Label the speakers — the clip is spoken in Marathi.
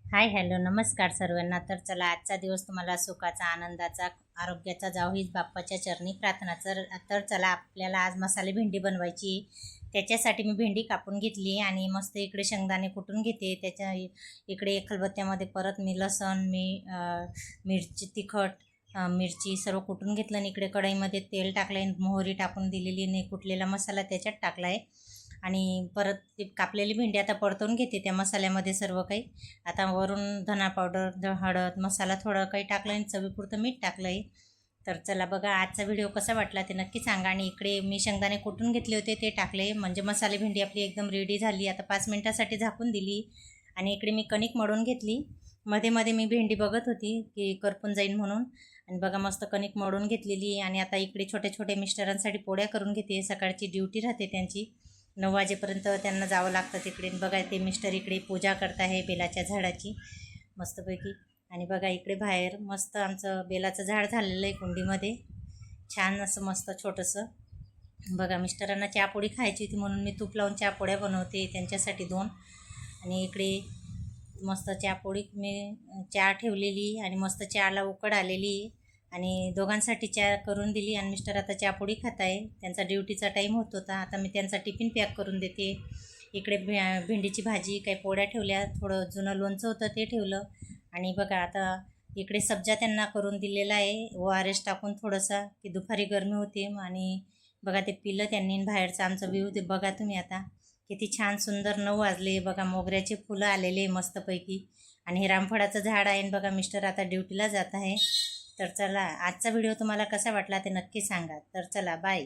Speaker 1: हाय हॅलो नमस्कार सर्वांना। तर चला आजचा दिवस तुम्हाला सुखाचा, आनंदाचा, आरोग्याचा जावो हीच बाप्पाच्या चरणी प्रार्थना। तर चला आपल्याला आज मसाले भेंडी बनवायची। त्याच्यासाठी मी भेंडी कापून घेतली आणि मस्त इकडे शेंगदाणे कुटून घेते। त्याच्या इकडे खलबत्त्यामध्ये परत मी लसण, मिरची, तिखट, मिरची सर्व कुटून घेतलं आणि इकडे कढईमध्ये तेल टाकलं आहे, मोहरी टाकून दिलेली आणि कुटलेला मसाला त्याच्यात टाकला आहे आणि परत ते कापलेली भेंडी आता परतवून घेते त्या मसाल्यामध्ये सर्व काही। आता वरून धना पावडर, हळद, मसाला थोडं काही टाकलं आणि चवीपुरतं मीठ टाकलं आहे। तर चला बघा आजचा व्हिडिओ कसा वाटला ते नक्की सांगा। आणि इकडे मी शेंगदाणे कुटून घेतले होते ते टाकले, म्हणजे मसाले भेंडी आपली एकदम रेडी झाली। आता 5 मिनिटासाठी झाकून दिली आणि इकडे मी कणिक मळून घेतली। मध्ये मध्ये मी भेंडी बघत होती की करपून जाईल म्हणून, आणि बघा मस्त कणिक मळून घेतलेली। आणि आता इकडे छोटे छोटे मिस्टरांसाठी पोळ्या करून घेते। सकाळची ड्युटी राहते त्यांची, 9 वाजेपर्यंत त्यांना जावं लागतं तिकडे। बघा ते मिस्टर इकडे पूजा करत आहे बेलाच्या झाडाची मस्तपैकी। आणि बघा इकडे बाहेर मस्त आमचं बेलाचं झाड झालेलं आहे कुंडीमध्ये, छान असं मस्त छोटंसं। बघा मिस्टरांना चहापोळी खायची होती म्हणून मी तूप लावून चहापोळ्या बनवते त्यांच्यासाठी 2। आणि इकडे मस्त चहापोळी मी चहा ठेवलेली आणि मस्त चहाला उकड आलेली आणि दोघांसाठी चहा करून दिली। आणि मिस्टर आता चहापोळी खात आहे, त्यांचा ड्युटीचा टाईम होत होता। आता मी त्यांचा टिफिन पॅक करून देते। इकडे भेंडीची भाजी, काही पोळ्या ठेवल्या, थोडं जुनं लोणचं होतं ते ठेवलं। आणि बघा आता इकडे सब्जा त्यांना करून दिलेला आहे ORS टाकून थोडंसं, की दुपारी गरमी होते। आणि बघा ते पिलं त्यांनी। बाहेरचं आमचं व्ह्यू ते बघा तुम्ही आता किती छान सुंदर। 9 वाजले, बघा मोगऱ्याचे फुलं आलेले मस्तपैकी आणि हे रामफळाचं झाड आहे। आणि बघा मिस्टर आता ड्युटीला जात आहे। तर चला आजचा व्हिडिओ तुम्हाला कसा वाटला ते नक्की सांगा। तर चला बाय।